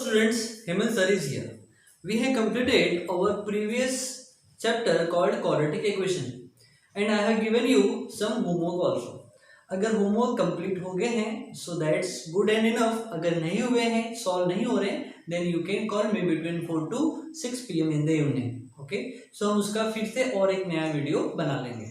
Students, Hemant sir is here. We have completed our previous chapter called quadratic equation and I have given you some homework also. अगर homework complete हो गए हैं so that's good and enough. अगर नहीं हुए हैं, solve नहीं हो रहे, then you can call me between 4 to 6 PM in the evening. Okay, so हम उसका फिर से और एक नया वीडियो बना लेंगे.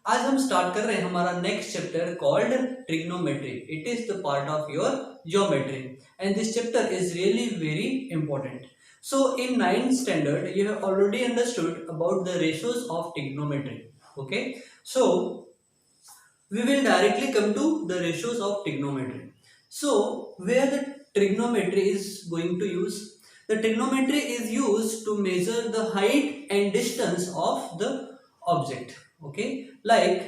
आज हम स्टार्ट कर रहे हैं हमारा next chapter called trigonometry. It is the part of your geometry and this chapter is really very important. So in 9th standard you have already understood about the ratios of trigonometry. Okay, so we will directly come to the ratios of trigonometry. So where the trigonometry is going to use, the trigonometry is used to measure the height and distance of the object. Okay, like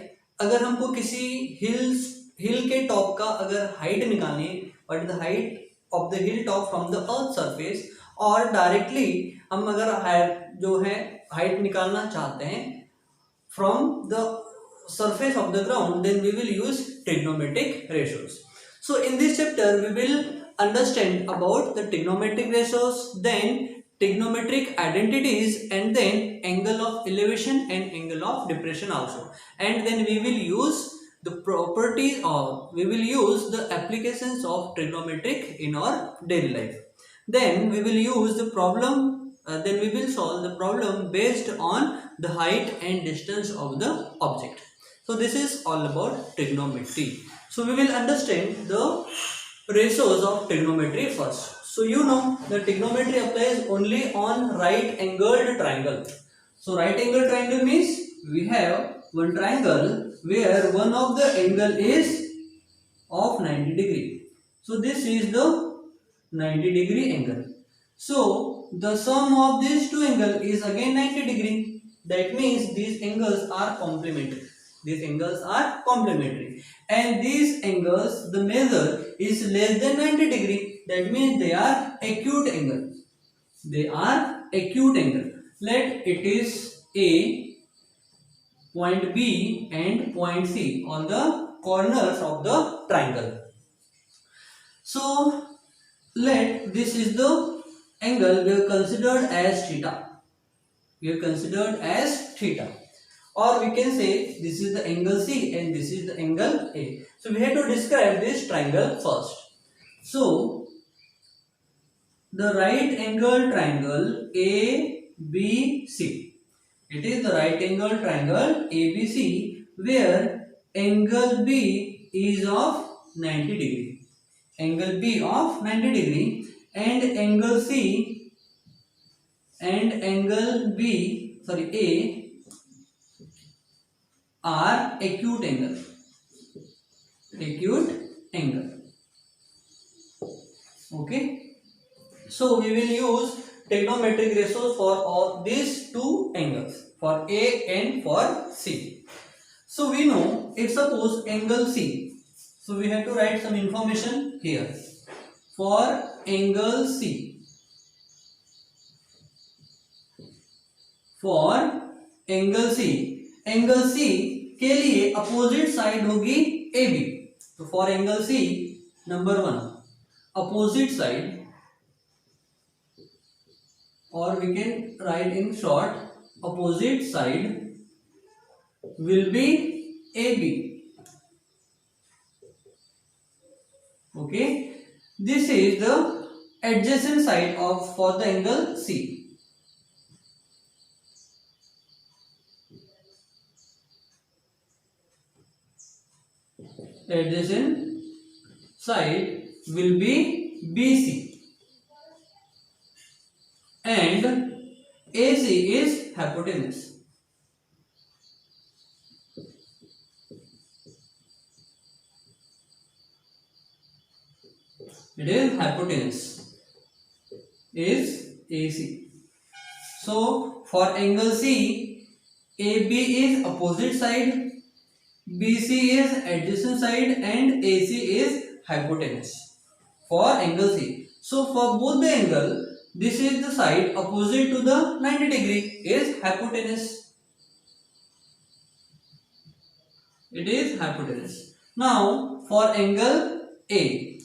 अगर हमको किसी हिल के top का अगर height निकालनी है, what is the height of the hilltop from the earth surface, और directly हम अगर जो है हाइट निकालना चाहते हैं from the surface of the ground, then we will use trigonometric ratios. So in this chapter we will understand about the trigonometric ratios, then trigonometric identities, and then angle of elevation and angle of depression also, and then we will use the properties or we will use the applications of trigonometric in our daily life. Then we will use the problem, then we will solve the problem based on the height and distance of the object. So this is all about trigonometry. So we will understand the ratios of trigonometry first. So you know the trigonometry applies only on right angled triangle. So right angled triangle means we have one triangle where one of the angle is of 90 degree. So this is the 90 degree angle. So the sum of these two angles is again 90 degree. That means these angles are complementary. These angles are complementary. And these angles, the measure is less than 90 degree. That means they are acute angle. They are acute angle. Let it is A, point B and point C on the corners of the triangle. So let this is the angle we have considered as theta. We have considered as theta, or we can say this is the angle C and this is the angle A. So we have to describe this triangle first. So the right angle triangle ABC. It is the right angle triangle ABC where angle B is of 90 degree. Angle B of 90 degree and angle C and angle A are acute angle. Acute angle. Okay. So we will use trigonometric ratios for all these two angles, for A and for C. So we know if suppose angle C, so we have to write some information here. For angle C, angle C के लिए opposite side होगी AB. तो for angle C number 1 opposite side, or we can write in short opposite side will be AB. Okay, this is the adjacent side of for the angle C. Adjacent side will be BC. And AC is hypotenuse. It is hypotenuse is AC. So for angle C, AB is opposite side, BC is adjacent side and AC is hypotenuse for angle C. So for both the angle, this is the side opposite to the 90 degree is hypotenuse. It is hypotenuse. Now for angle A,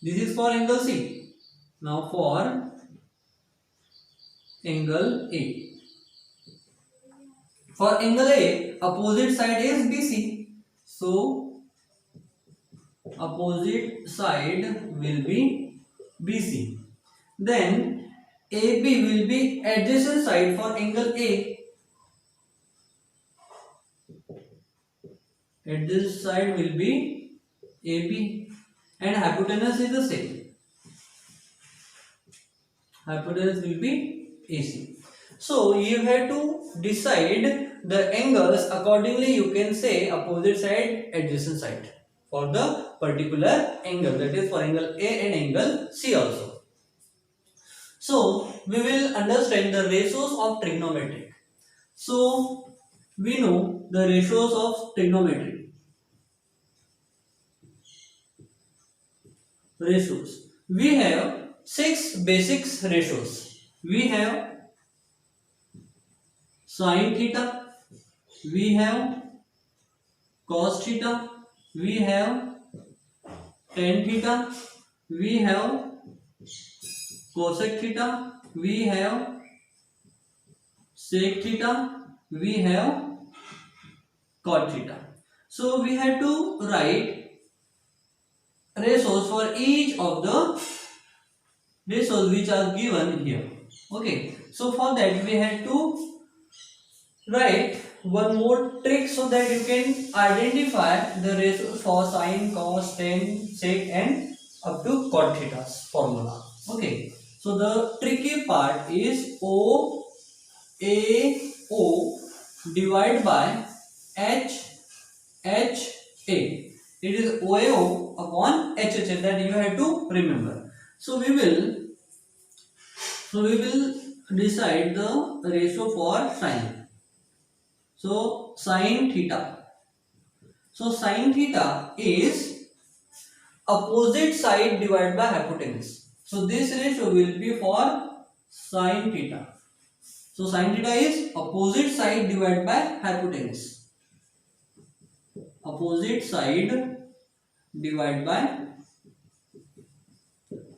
this is for angle C. Now for angle A. For angle A, opposite side is BC. So opposite side will be BC. Then AB will be adjacent side for angle A. Adjacent side will be AB, and hypotenuse is the same. Hypotenuse will be AC. So you have to decide the angles accordingly. You can say opposite side, adjacent side for the particular angle, that is for angle A and angle C also. So we will understand the ratios of trigonometry. So we know the ratios of trigonometry. Ratios. We have 6 basic ratios. We have sin theta, we have cos theta, we have tan theta, we have cosec theta, we have sec theta, we have cot theta. So we have to write ratios for each of the ratios which are given here. Okay, so for that we have to write one more trick so that you can identify the ratios for sine, cos, tan, sec and up to cot theta's formula. Okay, so the tricky part is OAO divided by HHA. It is OAO upon HHA, that you have to remember. So we will decide the ratio for sine. So sine theta. So sine theta is opposite side divided by hypotenuse. So this ratio will be for sine theta. So sine theta is opposite side divided by hypotenuse. Opposite side divided by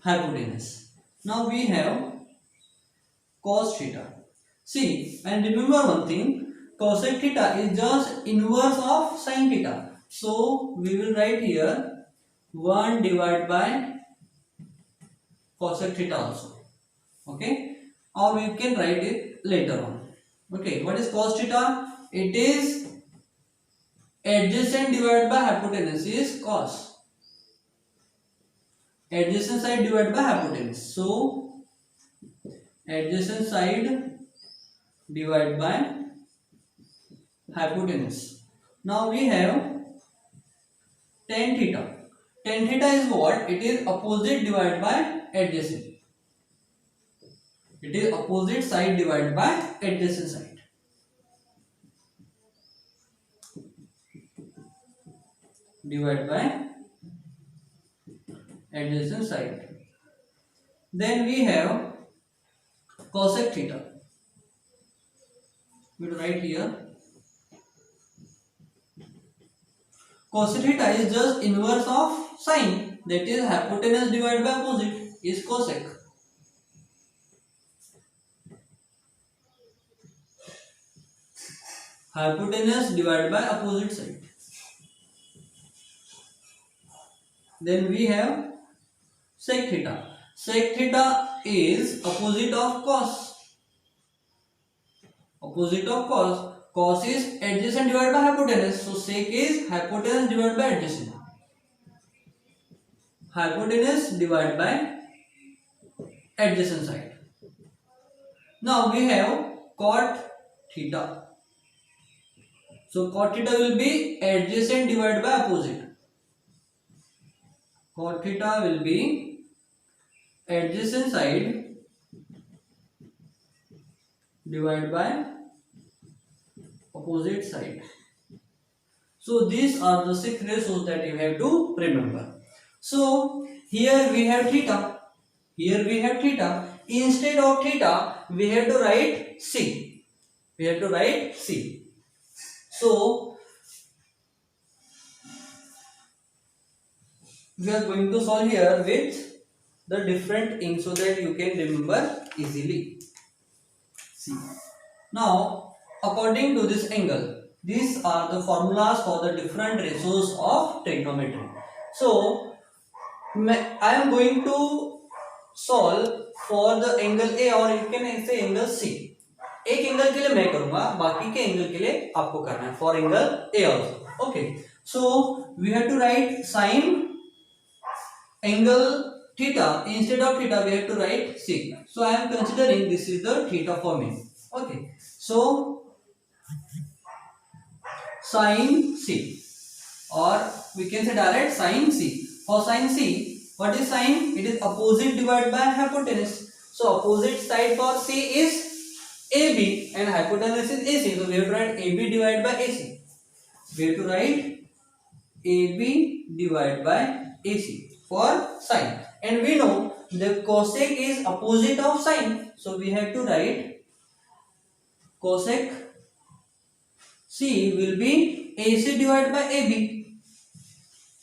hypotenuse. Now we have cos theta. See, and remember one thing, cosec theta is just inverse of sin theta. So we will write here 1 divided by cosec theta also. Okay, or we can write it later on. Okay, what is cos theta? It is adjacent divided by hypotenuse is cos. Adjacent side divided by hypotenuse. So adjacent side divided by hypotenuse. Now we have tan theta. Tan theta is what? It is opposite divided by adjacent. It is opposite side divided by adjacent side. Divided by adjacent side. Then we have cosec theta. We will write here. Cosec theta is just inverse of sine, that is hypotenuse divided by opposite is cosec. Hypotenuse divided by opposite side. Then we have sec theta. Sec theta is opposite of cos. Opposite of cos. Cos is adjacent divided by hypotenuse. So sec is hypotenuse divided by adjacent. Hypotenuse divided by adjacent side. Now we have cot theta. So cot theta will be adjacent divided by opposite. Cot theta will be adjacent side divided by opposite side. So these are the 6 ratios that you have to remember. So here we have theta. Here we have theta. Instead of theta, we have to write C. We have to write C. So we are going to solve here with the different ink so that you can remember easily. See, now according to this angle, these are the formulas for the different ratios of trigonometry. So I am going to solve for the angle A और you can say angle C. एक angle के लिए मैं करूंगा, बाकी के angle के लिए आपको करना है for angle A also. Okay, so we have to write sin angle theta. Instead of theta we have to write C. So I am considering this is the theta for me. Okay, so sin C, or we can say direct sin C. For sin C, what is sin? It is opposite divided by hypotenuse. So opposite side for C is AB and hypotenuse is AC. So we have to write AB divided by AC. We have to write AB divided by AC for sine. And we know the cosec is opposite of sine. So we have to write cosec C will be AC divided by AB.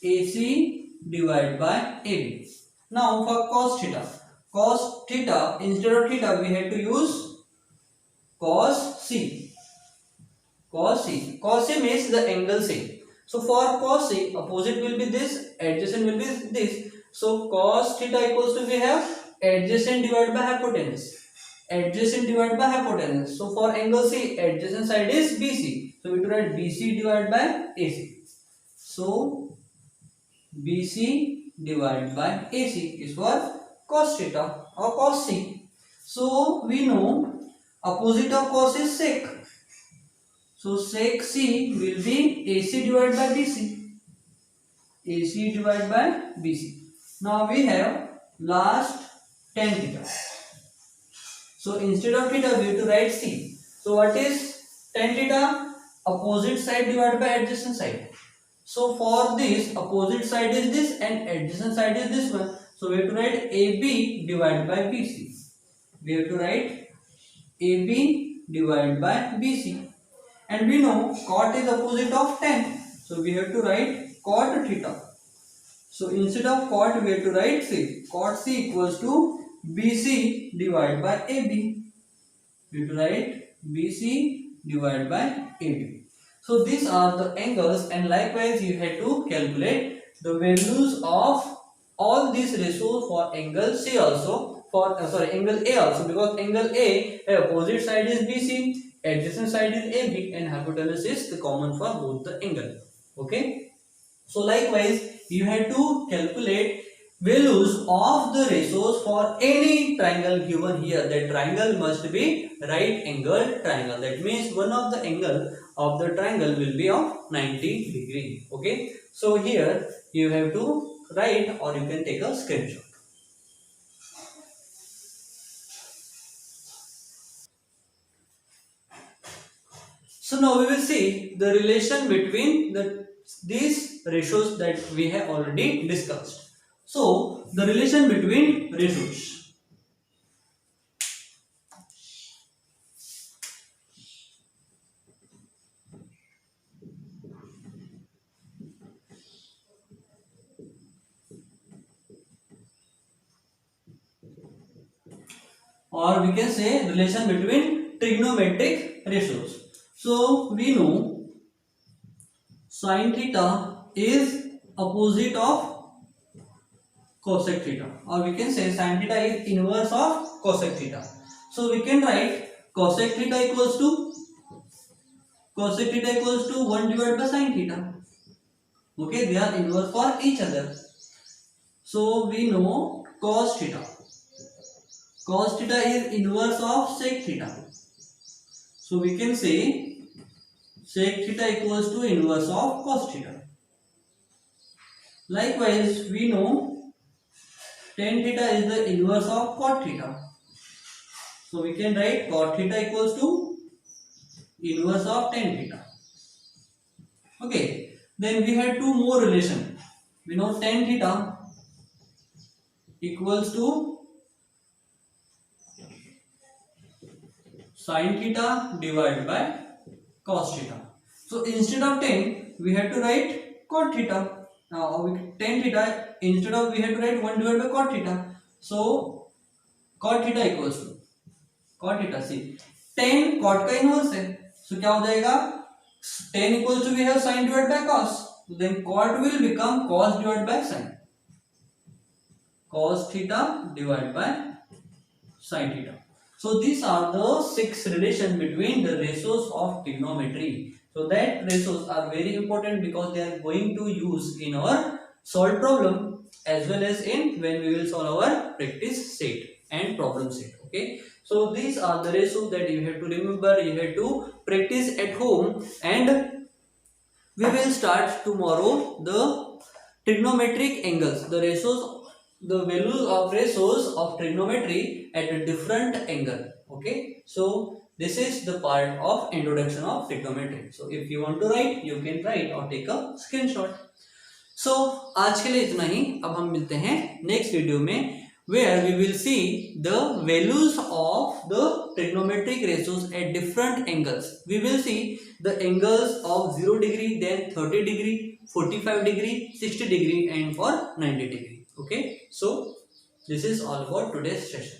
AC divided by AB. Now for cos theta. Cos theta, instead of theta we have to use cos C. Cos C. Cos C means the angle C. So for cos C, opposite will be this, adjacent will be this. So cos theta equals to, we have adjacent divided by hypotenuse. Adjacent divided by hypotenuse. So for angle C, adjacent side is BC. So we have to write BC divided by AC. So BC divided by AC is for cos theta or cos C. So we know opposite of cos is sec. So sec C will be AC divided by BC. AC divided by BC. Now we have last tan theta. So instead of theta we have to write C. So what is tan theta? Opposite side divided by adjacent side. So for this, opposite side is this and adjacent side is this one. So we have to write AB divided by BC. We have to write AB divided by BC. And we know cot is opposite of tan. So we have to write cot theta. So instead of cot we have to write C. Cot C equals to BC divided by AB. We have to write BC divided by AB. So these are the angles, and likewise you have to calculate the values of all these ratios for angle C also, for angle A also, because angle A opposite side is BC, adjacent side is AB, and hypotenuse is the common for both the angle. Okay, so likewise you have to calculate values of the ratios for any triangle given here. That triangle must be right angle triangle. That means one of the angle of the triangle will be of 90 degree. Okay, so here you have to write, or you can take a screenshot. So now we will see the relation between these ratios that we have already discussed. So the relation between ratios. Or we can say relation between trigonometric ratios. So we know sin theta is opposite of cosec theta, or we can say sin theta is inverse of cosec theta. So we can write cosec theta equals to 1 divided by sin theta. Okay, they are inverse for each other. So we know cos theta is inverse of sec theta. So we can say sec theta equals to inverse of cos theta. Likewise, we know tan theta is the inverse of cot theta. So we can write cot theta equals to inverse of tan theta. Okay, then we had two more relation. We know tan theta equals to sin theta divided by cos theta. So instead of tan we have to write cot theta. Now tan theta, instead of we have to write 1 divided by cot theta. So cot theta equals to cot theta सी tan cot का inverse है, so क्या हो जाएगा tan equals to we have sin divide by cos, so then cot will become cos divided by sin, cos theta divided by sin theta. So these are the 6 relation between the ratios of trigonometry. So that ratios are very important because they are going to use in our solved problem as well as in when we will solve our practice set and problem set. Okay, so these are the ratios that you have to remember, you have to practice at home, and we will start tomorrow the trigonometric angles, the ratios, the values of ratios of trigonometry at a different angle. Okay, so this is the part of introduction of trigonometry. So if you want to write, you can write or take a screenshot. So आज के लिए इतना ही, अब हम मिलते हैं next video में where we will see the values of the trigonometric ratios at different angles. We will see the angles of 0 degree, then 30 degree, 45 degree, 60 degree and for 90 degree. Okay, so this is all about today's session.